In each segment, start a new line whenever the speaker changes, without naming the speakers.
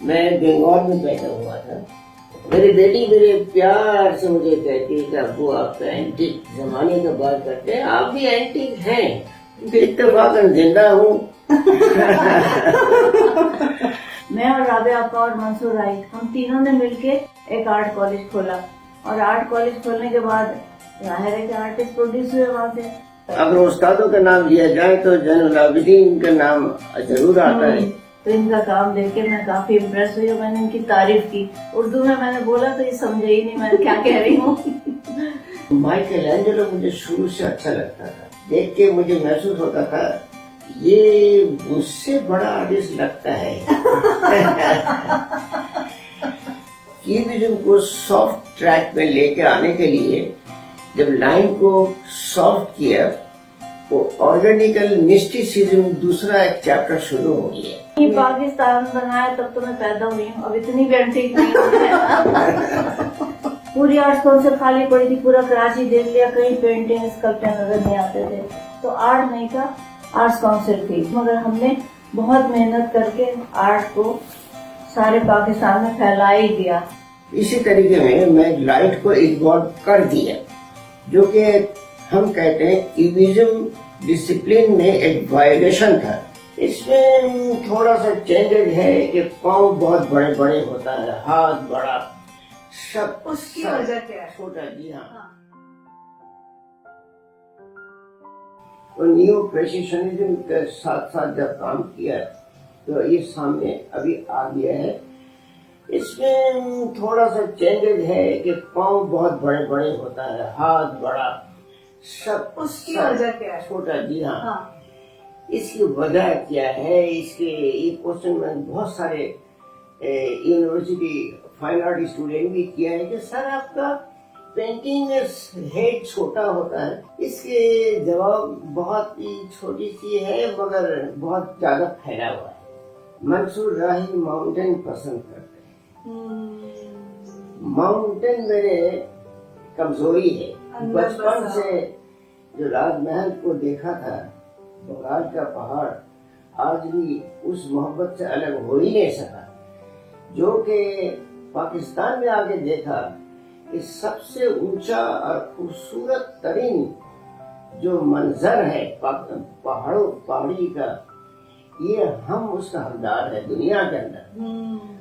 मैं बंगाल में पैदा हुआ था। मेरी बेटी मेरे प्यार से मुझे कहती है कि अब्बू आप तो एंटीक जमाने का बात करते हैं, आप भी एंटीक हैं। इत्तेफाकन जिंदा हूँ।
मैं और राबिया आपा और मंसूर आई, हम तीनों ने मिलके एक आर्ट कॉलेज खोला और आर्ट कॉलेज खोलने के बाद जाहिर है कि आर्टिस्ट प्रोड्यूस हुए वहाँ से।
अगर उस्तादों का नाम लिया जाए तो जैनुल आबिदीन का नाम जरूर आता है।
तो इनका काम देख के मैं काफी इम्प्रेस हुई और मैंने इनकी तारीफ की। उर्दू में मैंने बोला तो ये समझे ही नहीं मैं क्या कह रही हूँ।
माइकल एंजेलो मुझे शुरू से अच्छा लगता था। देख के मुझे महसूस होता था ये मुझसे बड़ा आर्टिस्ट लगता है। क्यूबिज्म को सॉफ्ट ट्रैक में लेके आने के लिए जब लाइन को सॉफ्ट किया तो ऑर्गेनिकल मिस्टिसिज्म दूसरा एक चैप्टर शुरू हो गया।
ये पाकिस्तान बनाया तब तो मैं पैदा हुई हूँ, अब इतनी भी एंटीक नहीं हूँ। पूरी आर्ट काउंसिल खाली पड़ी थी, पूरा कराची देख लिया, कहीं पेंटिंग स्कल्पचर नजर नहीं आते थे। तो आर्ट नहीं था, आर्ट्स काउंसिल थी, मगर हमने बहुत मेहनत करके आर्ट को सारे पाकिस्तान में फैला ही दिया।
इसी तरीके में मैं लाइट को इन्वॉल्व कर दिया, जो कि हम कहते हैं क्यूबिज्म डिसिप्लिन में एक वायलेशन था। इसमें थोड़ा सा चेंजेस है कि पाँव बहुत बड़े बड़े होता है, हाथ बड़ा, सब
उसकी वजह क्या है?
छोटा। जी हाँ। तो न्यू प्रेसिशनिज्म के साथ साथ जब काम किया तो ये सामने अभी आ गया है। इसमें थोड़ा सा चेंजेस है कि पाँव बहुत बड़े बड़े होता है, हाथ बड़ा, सब
उसकी वजह क्या है?
छोटा। जी हाँ। इसकी वजह क्या है? इसके ये क्वेश्चन में बहुत सारे यूनिवर्सिटी फाइन आर्ट स्टूडेंट भी किया है कि सर आपका पेंटिंग में हेड छोटा होता है। इसके जवाब बहुत ही छोटी सी है मगर बहुत ज्यादा फैला हुआ है। मंसूर राही माउंटेन पसंद करते हैं। माउंटेन मेरे कमजोरी है। बचपन से जो राजमहल को देखा था, बंगाल का पहाड़, आज भी उस मोहब्बत से अलग हो ही नहीं सका। जो कि पाकिस्तान में आके देखा कि सबसे ऊंचा और खूबसूरत तरीन जो मंजर है पहाड़ी का, ये हम उसका हकदार है दुनिया के अंदर।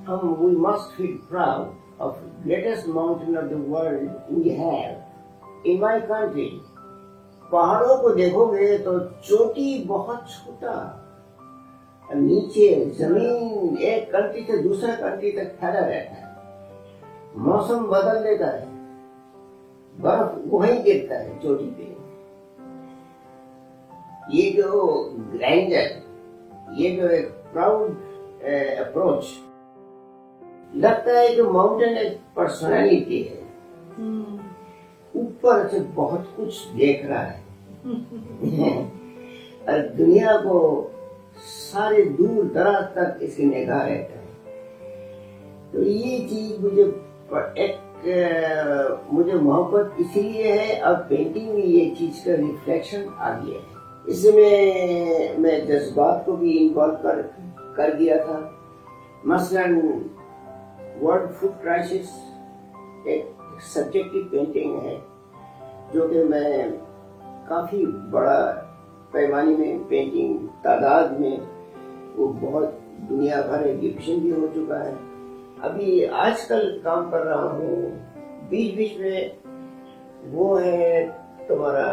हम we must feel proud of greatest mountain of the world we have in my country. पहाड़ों को देखोगे तो चोटी बहुत छोटा, नीचे जमीन एक कंट्री से दूसरा कंट्री तक फैला रहता है। मौसम बदल देता है, बर्फ वहीं गिरता है चोटी पे। ये जो ग्रैंडर, ये जो एक प्राउड अप्रोच, लगता है कि माउंटेन एक पर्सनालिटी है, ऊपर से बहुत कुछ देख रहा है। और दुनिया को सारे दूर दराज तक इसकी निगाह रहता है। तो ये चीज मुझे मोहब्बत इसलिए है, और पेंटिंग में ये चीज का रिफ्लेक्शन आ गया है। इसमें मैं जज्बात को भी इन्वॉल्व कर दिया था। मसलन वर्ल्ड फूड क्राइसिस एक सब्जेक्टिव पेंटिंग है, जो कि मैं काफी बड़ा पैमाने में पेंटिंग तादाद में, वो बहुत दुनिया भर एग्जीबिशन भी हो चुका है। अभी आजकल काम कर रहा हूँ, बीच बीच में वो है तुम्हारा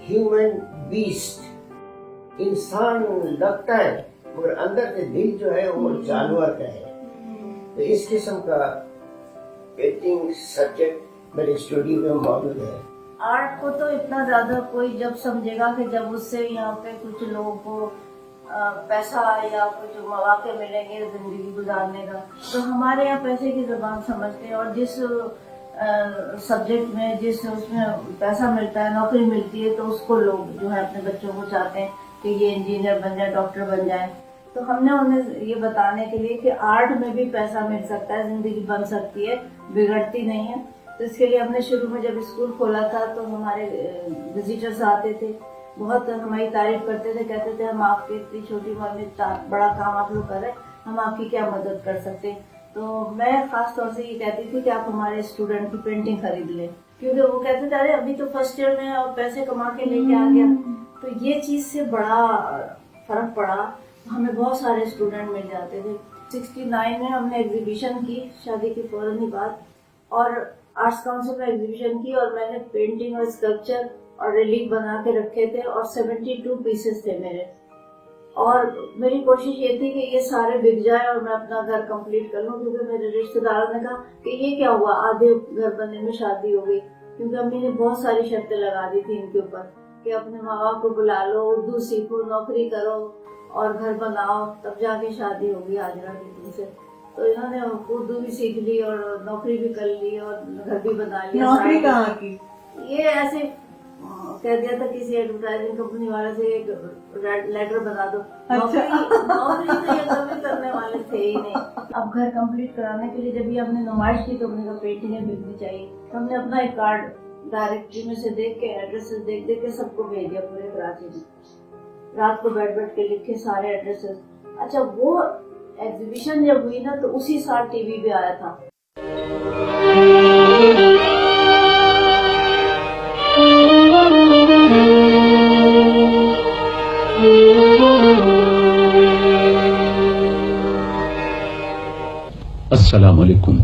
ह्यूमन बीस्ट। इंसान लगता है मगर अंदर से दिल जो है वो जानवर का है। तो इस किस्म का पेंटिंग सब्जेक्ट मेरे स्टूडियो में मौजूद है।
आर्ट को तो इतना ज्यादा कोई जब समझेगा कि जब उससे यहाँ पे कुछ लोगों को पैसा या कुछ मौके मिलेंगे जिंदगी गुजारने का, तो हमारे यहाँ पैसे की जुबान समझते हैं। और जिस सब्जेक्ट में जिस उसमें पैसा मिलता है, नौकरी मिलती है, तो उसको लोग जो है अपने बच्चों को चाहते हैं कि ये इंजीनियर बन जाए, डॉक्टर बन जाए। तो हमने उन्हें ये बताने के लिए कि आर्ट में भी पैसा मिल सकता है, जिंदगी बन सकती है, बिगड़ती नहीं है। तो इसके लिए हमने शुरू में जब स्कूल खोला था तो हमारे विजिटर्स आते थे, बहुत हमारी तारीफ करते थे, कहते थे हम आपके इतनी छोटी उम्र में इतना बड़ा काम आप लोग कर रहे हैं, हम आपकी क्या मदद कर सकते हैं। तो मैं खास तौर से ये कहती थी कि आप हमारे स्टूडेंट की पेंटिंग खरीद लें, क्योंकि वो कहते थे अरे अभी तो फर्स्ट ईयर में और पैसे कमा के लेके आ गया। तो ये चीज से बड़ा फर्क पड़ा, हमें बहुत सारे स्टूडेंट मिल जाते थे। 69 में हमने एग्जीबिशन की, शादी के फौरन ही बाद, और आर्ट्स काउंसिल में एग्जीबिशन की, और मैंने पेंटिंग और स्कल्पचर और रिलीफ बना के रखे थे, और 72 पीसेस थे मेरे। और मेरी कोशिश ये थी कि ये सारे बिक जाए और मैं अपना घर कंप्लीट कर लूं, क्योंकि मेरे रिश्तेदारों ने कहा कि ये क्या हुआ, आधे घर बनने में शादी हो गई, क्योंकि अम्मी ने बहुत सारी शर्तें लगा दी थी इनके ऊपर कि अपने माँ बाप को बुला लो, उर्दू सीखो, नौकरी करो और घर बनाओ, तब जाके शादी होगी हाजरा की तुमसे। तो इन्होंने उर्दू भी सीख ली और नौकरी भी कर ली और घर भी बना लिया।
नौकरी कहाँ की?
ये ऐसे कह दिया था किसी एडवर्टाइजिंग कंपनी वाले से, एक लेटर बना दो। नौकरी तो ये कभी करने वाले थे ही नहीं। अब घर कंप्लीट कराने के लिए जब ये हमने नुमाइश की तो हमने कहा पेंटिंगें बिकनी चाहिए, तो हमने अपना एक कार्ड डायरेक्टरी में से देख के, एड्रेसेस देख देख के सबको भेज दिया पूरे कराची में। रात को बैठ बैठ के लिखे सारे एड्रेसेस। अच्छा, वो एग्जीबिशन जब हुई ना तो उसी साल टीवी भी आया था।
अस्सलाम वालेकुम।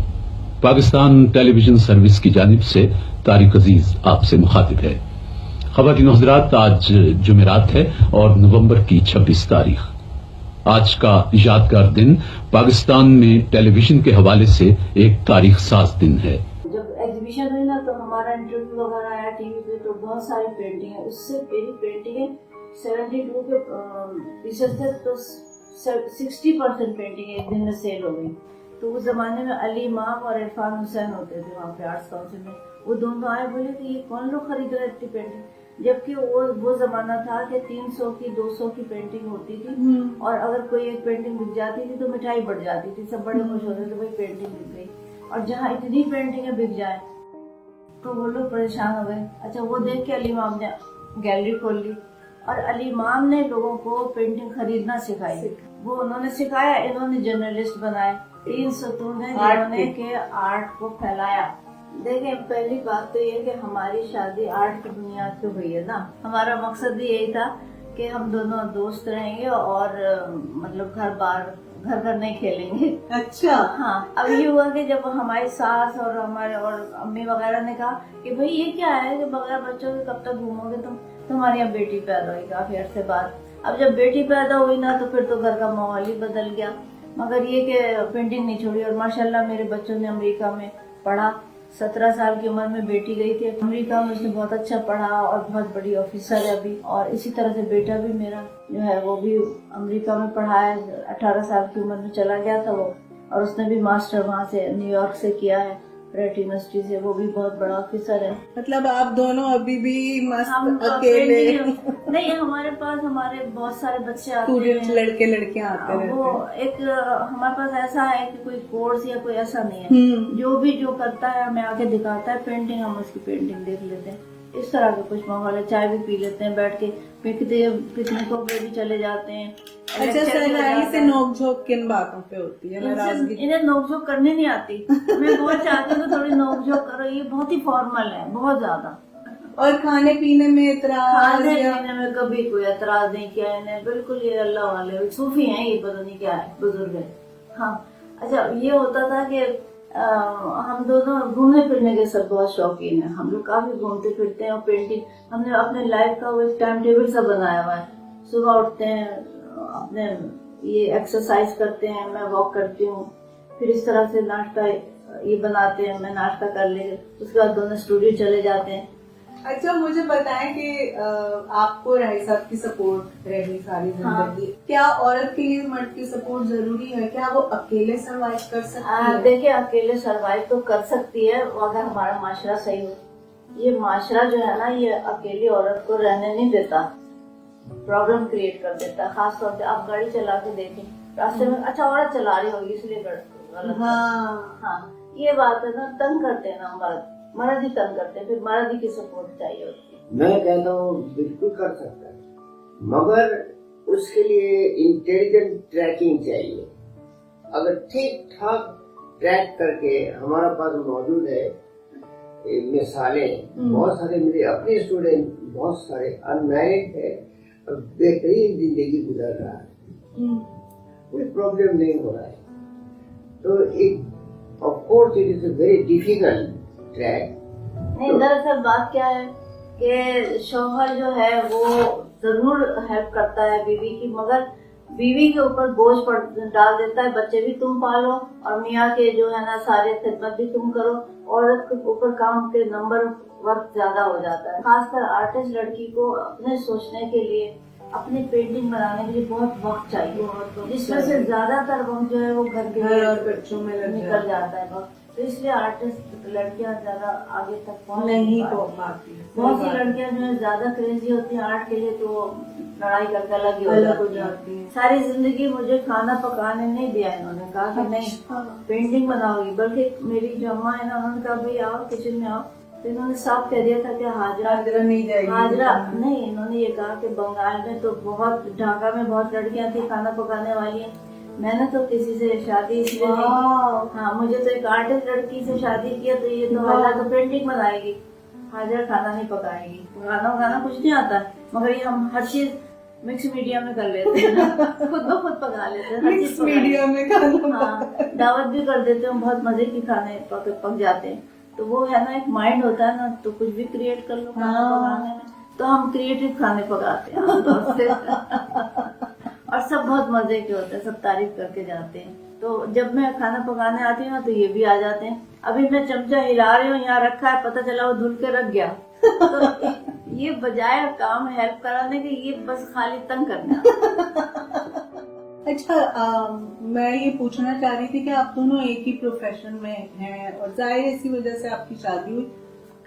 पाकिस्तान टेलीविजन सर्विस की जानिब से तारिक अजीज आपसे मुखातिब है। खवातीन व हज़रात, आज जुमेरात है और नवंबर की 26 तारीख। आज का यादगार दिन पाकिस्तान में टेलीविजन के हवाले से एक तारीख साज दिन है।
जब एग्जीबिशन हुई ना तो हमारा इंटरव्यू वगैरह आया टीवी पे, तो बहुत सारी पेंटिंग है। उससे मेरी पेंटिंग 72 के पीसेस थे, तो 60% पेंटिंग एक दिन में सेल हो गई। तो उस जमाने में अली इमाम और इरफान हुसैन होते थे वहाँ पे आर्ट्स काउंसिल में। वो दोनों आए, बोले कि ये कौन लोग खरीद रहे इतनी पेंटिंग, जबकि वो जमाना था कि 300 की 200 की पेंटिंग होती थी, और अगर कोई एक पेंटिंग बिक जाती थी तो मिठाई बढ़ जाती थी, सब बड़े खुश होते थे भाई पेंटिंग बिक गई। और जहाँ इतनी पेंटिंगें बिक जाए तो वो लोग परेशान हो गए। अच्छा, वो देख के अली इमाम ने गैलरी खोल ली, और अली इमाम ने लोगों को पेंटिंग खरीदना सिखाई। वो उन्होंने सिखाया, इन्होंने जर्नलिस्ट बनाए। 3 सतून है जिन्होंने के आर्ट को फैलाया। देखें, पहली बात तो ये कि हमारी शादी आर्ट की बुनियाद पे हुई है ना। हमारा मकसद भी यही था कि हम दोनों दोस्त रहेंगे और मतलब घर घर नहीं खेलेंगे।
अच्छा।
हाँ, अब ये हुआ कि जब हमारी सास और हमारे और अम्मी वगैरह ने कहा कि भाई ये क्या है कि बगैर बच्चों के कब तक घूमोगे तुम, तुम्हारी यहाँ बेटी पैदा हुई काफी अरसे बाद। अब जब बेटी पैदा हुई ना तो फिर तो घर का माहौल ही बदल गया। मगर ये कि पेंटिंग नहीं छोड़ी, और माशाल्लाह मेरे बच्चों ने अमेरिका में पढ़ा। 17 साल की उम्र में बेटी गई थी अमेरिका में, उसने बहुत अच्छा पढ़ा और बहुत बड़ी ऑफिसर है अभी। और इसी तरह से बेटा भी मेरा जो है वो भी अमेरिका में पढ़ा है। 18 साल की उम्र में चला गया था वो, और उसने भी मास्टर वहाँ से न्यूयॉर्क से किया है, रेट यूनिवर्सिटी से। वो भी बहुत बड़ा ऑफिसर है।
मतलब आप दोनों अभी भी मस्त
हम
अकेले?
नहीं, हमारे पास हमारे बहुत सारे बच्चे आते
स्टूडेंट्स,
हैं,
लड़के लड़कियां आते रहते
वो
हैं।
एक हमारे पास ऐसा है कि कोई कोर्स या कोई ऐसा नहीं है। जो भी जो करता है हमें आके दिखाता है पेंटिंग, हम उसकी पेंटिंग देख लेते हैं। इस तरह का कुछ माहौल है। चाय भी पी लेते हैं बैठ के, पिकनिकों पे भी चले जाते हैं।
अच्छा, सर से नोक झोंक किन बातों पे होती है? नाराजगी?
इन्हें नोकझोंक करनी नहीं आती। मैं बहुत चाहती हूँ कि थोड़ी नोकझोंक करो, ये बहुत ही फॉर्मल है, बहुत ज्यादा।
और खाने पीने में इतराज?
खाने पीने में कभी कोई एतराज नहीं किया इन्हें, बिल्कुल ये अल्लाह वाले सूफी हैं, ये पता नहीं क्या है, बुजुर्ग है। हाँ, अच्छा, ये होता था कि हम दोनों घूमने फिरने के सब बहुत शौकीन है। हम लोग काफी घूमते फिरते हैं, और पेंटिंग हमने अपने लाइफ का वो टाइम टेबल सा बनाया हुआ है। सुबह उठते हैं, अपने ये एक्सरसाइज करते हैं, मैं वॉक करती हूँ, फिर इस तरह से नाश्ता ये बनाते हैं, मैं नाश्ता कर ले, उसके बाद दोनों स्टूडियो चले जाते हैं।
अच्छा, मुझे बताएं कि आपको राही साहब की सपोर्ट रही सारी जिंदगी।
हाँ।
क्या औरत के लिए मर्द की सपोर्ट जरूरी है? क्या वो अकेले सरवाइव कर सकती है?
देखिए, अकेले सरवाइव तो कर सकती है अगर हमारा माशरा सही हो। ये माशरा जो है ना, ये अकेली औरत को रहने नहीं देता, प्रॉब्लम क्रिएट कर देता है। खास तौर पे आप गाड़ी चला के देखें रास्ते में, अच्छा औरत चला रही होगी इसलिए गलत। हाँ, ये बात है ना, तंग करते हैं ना मर्द ही तंग करते हैं, फिर मर्द ही की सपोर्ट चाहिए होती है।
मैं कहता हूँ बिल्कुल कर सकता है, मगर उसके लिए इंटेलिजेंट ट्रैकिंग चाहिए। अगर ठीक ठाक ट्रैक करके हमारा पास मौजूद है मिसालें, बहुत सारे मेरे अपने स्टूडेंट बहुत सारे अनमैरिड है और बेहतरीन जिंदगी गुजर रहा है, कोई प्रॉब्लम नहीं हो रहा है। तो एक of course it is a very difficult track.
नहीं, दरअसल बात क्या है कि शौहर जो है वो जरूर हेल्प करता है बीवी की, मगर बीवी के ऊपर बोझ डाल देता है, बच्चे भी तुम पालो और मियाँ के जो है ना सारे खिदमत भी तुम करो, औरत के ऊपर काम के नंबर वर्क ज्यादा हो जाता है। खासकर आर्टिस्ट लड़की को अपने सोचने के लिए, अपनी पेंटिंग बनाने के लिए बहुत वक्त चाहिए, जिसमें से ज्यादातर वक्त जो है वो घर के
घर और बच्चों में
निकल जाता है वक्त। तो इसलिए आर्टिस्ट लड़कियां ज्यादा आगे तक पहुंच
नहीं
पाती।
पाती।
बहुत सी लड़कियां जो है ज्यादा क्रेजी होती हैं आर्ट के लिए, तो लड़ाई करके अलग ही हो जाती हैं। सारी जिंदगी मुझे खाना पकाने नहीं दिया इन्होंने, कहा कि नहीं पेंटिंग बनाओगी, बल्कि मेरी जो अम्मा है ना उन्होंने कहा भाई आओ किचन में आओ, तो इन्होंने साफ कह दिया था कि हाजरा
नहीं जाएगी।
हाजरा नहीं, इन्होंने ये कहा कि बंगाल में तो बहुत, ढाका में बहुत लड़कियां थी खाना पकाने वाली हैं, मैंने तो किसी से शादी इसलिए नहीं की। हाँ, मुझे तो एक आर्टिस्ट लड़की से शादी किया, तो ये तो हाजरा तो पेंटिंग बनाएगी, हाजरा खाना नहीं पकाएगी। खाना कुछ नहीं आता, मगर ये हम हर चीज मिक्स मीडिया में कर लेते हैं ना, खुद ब खुद पका लेते हैं, हर चीज
मिक्स मीडिया में खाना।
हाँ, दावत भी कर देते हैं, बहुत मजे की खाने पक जाते हैं। तो वो है ना, एक माइंड होता है ना, तो कुछ भी क्रिएट कर लो खाना पकाने में। तो हम क्रिएटिव खाने पकाते हैं आमतौर से और सब बहुत मजे के होते हैं, सब तारीफ करके जाते हैं। तो जब मैं खाना पकाने आती हूँ ना तो ये भी आ जाते हैं। अभी मैं चमचा हिला रही हूँ, यहाँ रखा है, पता चला वो धुल के रख गया। तो ये बजाय काम हेल्प कराने के, ये बस खाली तंग करना।
अच्छा, मैं ये पूछना चाह रही थी कि आप दोनों एक ही प्रोफेशन में हैं और जाहिर इसी वजह से आपकी शादी हुई,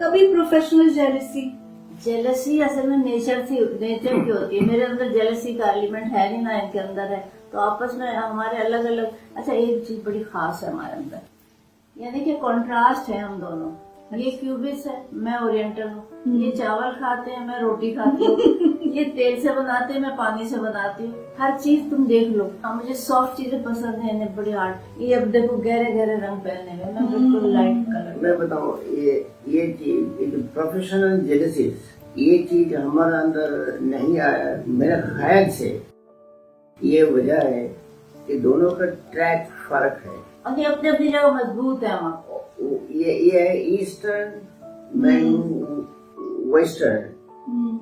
कभी प्रोफेशनल
जेलसी असल में नेचर की होती है, मेरे अंदर जेलसी का एलिमेंट है नहीं ना, इनके अंदर है, तो आपस में हमारे अलग अलग। अच्छा, एक चीज बड़ी खास है हमारे अंदर, यानी कि कंट्रास्ट है हम दोनों। ये क्यूबिस्ट है, मैं ओरिएंटल हूँ। ये चावल खाते हैं, मैं रोटी खाती हूँ। ये तेल से बनाते हैं, मैं पानी से बनाती हूँ। हर चीज तुम देख लो। हाँ, मुझे सॉफ्ट चीजें पसंद है, इन्हें बड़ी हार्ड। ये अब देखो गहरे गहरे रंग पहने में, मैं बिल्कुल लाइट कलर।
मैं बताऊँ, ये चीज प्रोफेशनल जेलसीज, ये चीज हमारे अंदर नहीं आया मेरे ख्याल से। ये वजह है कि दोनों का ट्रैक फर्क है
और ये अपनी अपनी जगह मजबूत है। हम
ये है ईस्टर्न, मैं वेस्टर्न।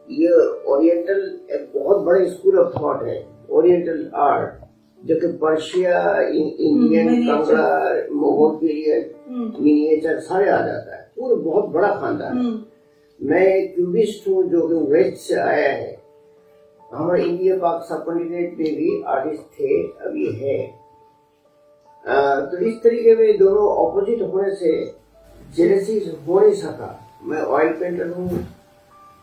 ये ओरिएंटल एक बहुत बड़ा स्कूल ऑफ थॉट है, ओरिएंटल आर्ट, जो कि Persia, Indian, Kangra, Mughal period, miniature सारे आ जाता है, पूरा बहुत बड़ा खानदान है। मैं क्यूबिस्ट हूँ जो कि वेस्ट से आया है। हमारे इंडिया पाक सब कॉन्टिनेंट में भी आर्टिस्ट थे, अभी है। तो इस तरीके में दोनों ऑपोजिट होने से जेलसी हो नहीं सका। मैं ऑयल पेंटर हूँ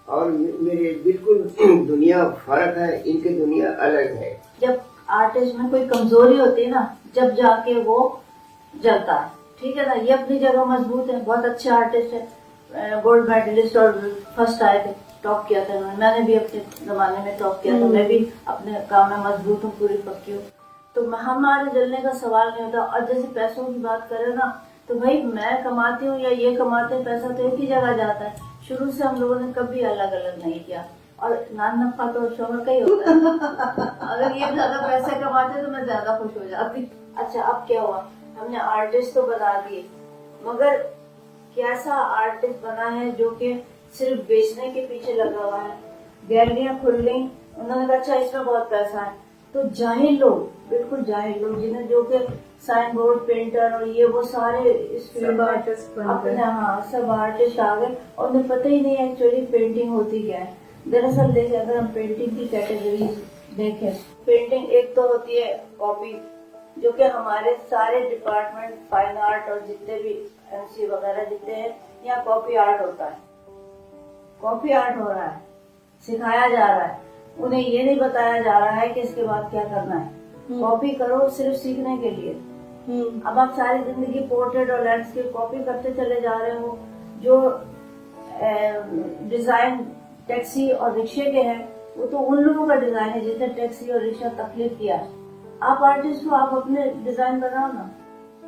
और मेरे बिल्कुल दुनिया फर्क है, इनकी दुनिया अलग है।
जब आर्टिस्ट में कोई कमजोरी होती है ना, जब जाके वो जलता है, ठीक है ना। ये अपनी जगह मजबूत है, बहुत अच्छे आर्टिस्ट है, गोल्ड मेडलिस्ट और फर्स्ट आए थे, टॉप किया था उन्होंने। मैंने भी अपने जमाने में टॉप किया था, मैं भी अपने काम में मजबूत हूँ, पूरी पक्की हूँ। तो हमारे जलने का सवाल नहीं होता। और जैसे पैसों की बात करें ना, तो भाई मैं कमाती हूँ या ये कमाते हैं, पैसा तो एक ही जगह जाता है। शुरू से हम लोगों ने कभी अलग अलग नहीं किया, और नान नफा तो शोहर का ही होता है। अगर ये ज्यादा पैसे कमाते तो मैं ज्यादा खुश हो जाती। अच्छा, अब क्या हुआ, हमने आर्टिस्ट तो बना दिए, मगर कैसा आर्टिस्ट बना है जो कि सिर्फ बेचने के पीछे लगा हुआ है। गैलरियां खुल गई, उन्होंने कहा अच्छा इसमें बहुत पैसा है, तो जाहिल लोग, बिल्कुल जाहिल लोग, जिन्हें जो कि साइन बोर्ड पेंटर और ये वो सारे इस फील्ड
आर्टिस्ट
अपने, हाँ सब आर्टिस्ट आ गए, और उन्हें पता ही नहीं एक्चुअली पेंटिंग होती क्या है। दरअसल देखें, अगर हम पेंटिंग की कैटेगरी देखें, पेंटिंग एक तो होती है कॉपी, जो कि हमारे सारे डिपार्टमेंट, फाइन आर्ट और जितने भी एमसी वगैरह जितने हैं, यहाँ कॉपी आर्ट होता है। कॉपी आर्ट हो रहा है, सिखाया जा रहा है, उन्हें ये नहीं बताया जा रहा है कि इसके बाद क्या करना है। कॉपी करो सिर्फ सीखने के लिए। अब आप सारी जिंदगी पोर्ट्रेट और लैंडस्केप कॉपी करते चले जा रहे हो। जो डिजाइन टैक्सी और रिक्शे के हैं, वो तो उन लोगों का डिजाइन है जिसने टैक्सी और रिक्शा तकलीफ किया है। आप आर्टिस्ट हो, आप अपने डिजाइन बनाओ ना,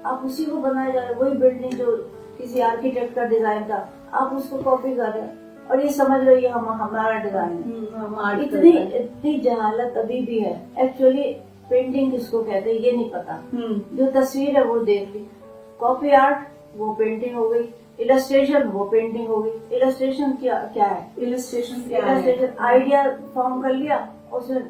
आप उसी को बनाए जा रहे हो। वही बिल्डिंग जो किसी आर्किटेक्ट का डिजाइन था, आप उसको कॉपी कर रहे हो और ये समझ रहे हो ये हमारा डिजाइन है।
हम आर्ट
इतनी जहालत अभी भी है। एक्चुअली पेंटिंग किसको कहते हैं ये नहीं पता। जो तस्वीर है वो देख ली, कॉपी आर्ट वो पेंटिंग हो गई, इलस्ट्रेशन वो पेंटिंग हो गई। इलस्ट्रेशन क्या है? इलस्ट्रेशन आइडिया फॉर्म कर लिया, उसमें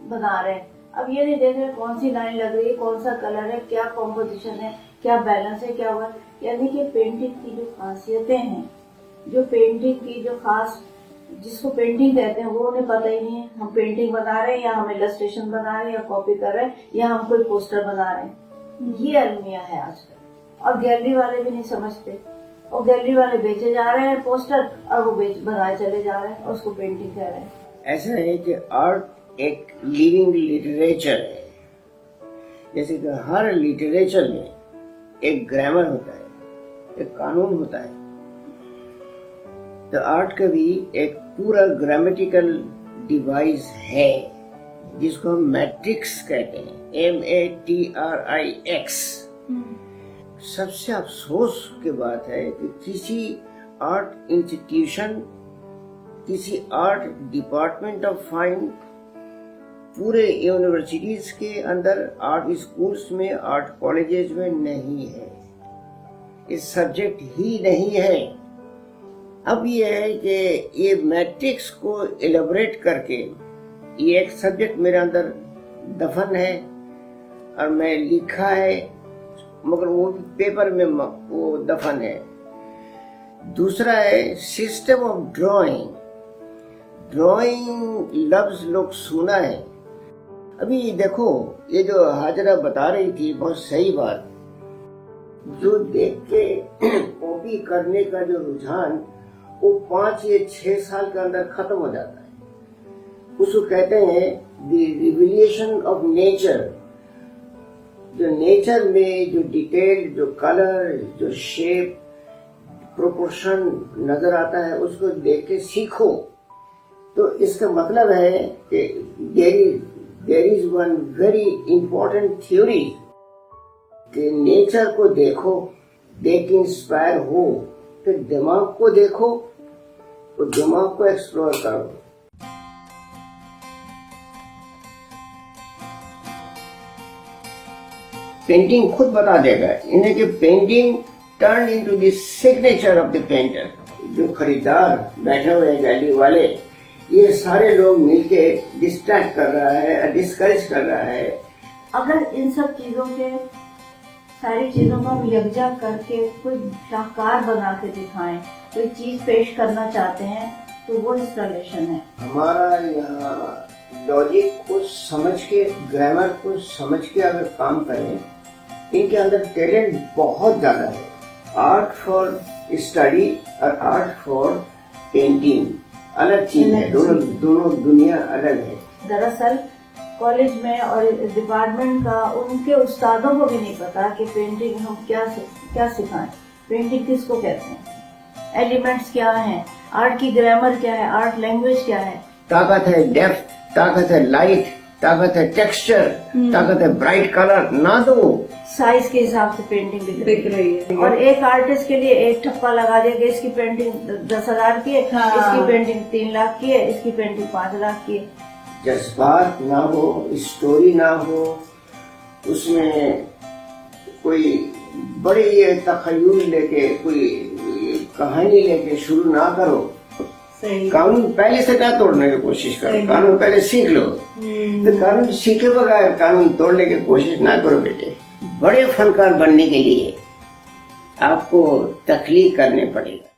बना रहे हैं। अब ये नहीं देख रहे कौन सी लाइन लग रही है, कौन सा कलर है, क्या कॉम्पोजिशन है, क्या बैलेंस है, क्या हुआ। यानी कि पेंटिंग की जो खासियतें हैं, जो पेंटिंग की जो खास, जिसको पेंटिंग कहते हैं, वो उन्हें पता ही नहीं है। हम पेंटिंग बना रहे हैं या हम इलस्ट्रेशन बना रहे हैं या कॉपी कर रहे हैं या हम कोई पोस्टर बना रहे हैं। ये अलमिया है आजकल। और गैलरी वाले भी नहीं समझते, और गैलरी वाले बेचे जा रहे हैं पोस्टर और वो बनाए चले जा रहे हैं और उसको पेंटिंग कह रहे हैं।
ऐसा है कि आर्ट एक लिविंग लिटरेचर है। जैसे कि हर लिटरेचर में एक ग्रामर होता है, एक कानून होता है, तो आर्ट का भी एक पूरा ग्रामेटिकल डिवाइस है जिसको हम मैट्रिक्स कहते हैं, MATRIX। सबसे अफसोस की बात है कि किसी आर्ट इंस्टीट्यूशन, किसी आर्ट डिपार्टमेंट ऑफ फाइन, पूरे यूनिवर्सिटीज के अंदर, आर्ट स्कूल्स में, आर्ट कॉलेजेस में नहीं है। इस सब्जेक्ट ही नहीं है। अब ये है कि ये मैट्रिक्स को एलेबोरेट करके, ये एक सब्जेक्ट मेरे अंदर दफन है और मैं लिखा है, मगर वो पेपर में वो दफन है। दूसरा है सिस्टम ऑफ ड्राइंग। ड्राइंग लफ्ज लोग सुना है। अभी देखो, ये जो हाजरा बता रही थी बहुत सही बात, जो देख के कॉपी करने का जो रुझान वो 5 या 6 साल के अंदर खत्म हो जाता है। उसको कहते हैं द रिविलेशन ऑफ नेचर। जो नेचर में जो डिटेल, जो कलर, जो शेप, प्रोपोर्शन नजर आता है, उसको देख के सीखो। तो इसका मतलब है कि there is one very important theory कि नेचर को देखो, देख इंस्पायर हो, फिर दिमाग को देखो और दिमाग को एक्सप्लोर करो। पेंटिंग खुद बता देगा इन्हें कि painting turn into the signature of the painter. जो खरीदार बैठे हुए गैलरी वाले, ये सारे लोग मिलके डिस्ट्रैक्ट कर रहा है, डिस्करेज कर रहा है।
अगर इन सब चीजों के, सारी चीजों को हम यकजा करके कोई शाहकार बना के दिखाएं, कोई चीज पेश करना चाहते हैं, तो वो इंस्टॉलेशन है। हमारा
यहाँ लॉजिक को समझ के, ग्रामर को समझ के अगर काम करें, इनके अंदर टैलेंट बहुत ज्यादा है। आर्ट फॉर स्टडी और आर्ट फॉर पेंटिंग अलग चीज है, दोनों दुनिया अलग है।
दरअसल कॉलेज में और डिपार्टमेंट का उनके उस्तादों को भी नहीं पता कि पेंटिंग हम क्या सिखाएं, पेंटिंग किसको कहते हैं, एलिमेंट्स क्या हैं, आर्ट की ग्रामर क्या है, आर्ट लैंग्वेज क्या है।
ताकत है डेप्थ, ताकत है लाइट, ताकत है टेक्सचर, ताकत है ब्राइट कलर। ना दो
साइज के हिसाब से पेंटिंग
दिख रही है।
और एक आर्टिस्ट के लिए एक ठप्पा लगा दिया कि इसकी पेंटिंग 10,000 की है, इसकी पेंटिंग 3 लाख की है, इसकी पेंटिंग 5 लाख की है।
जज्बात ना हो, स्टोरी ना हो, उसमें कोई बड़ी तखय्युल लेके, कोई कहानी लेके शुरू ना करो।
सही।
कानून पहले से क्या तोड़ने की कोशिश करो, कानून पहले सीख लो। तो कानून सीखे बगैर कानून तोड़ने की कोशिश ना करो बेटे। बड़े फनकार बनने के लिए आपको तख्लीक करने पड़ेगा।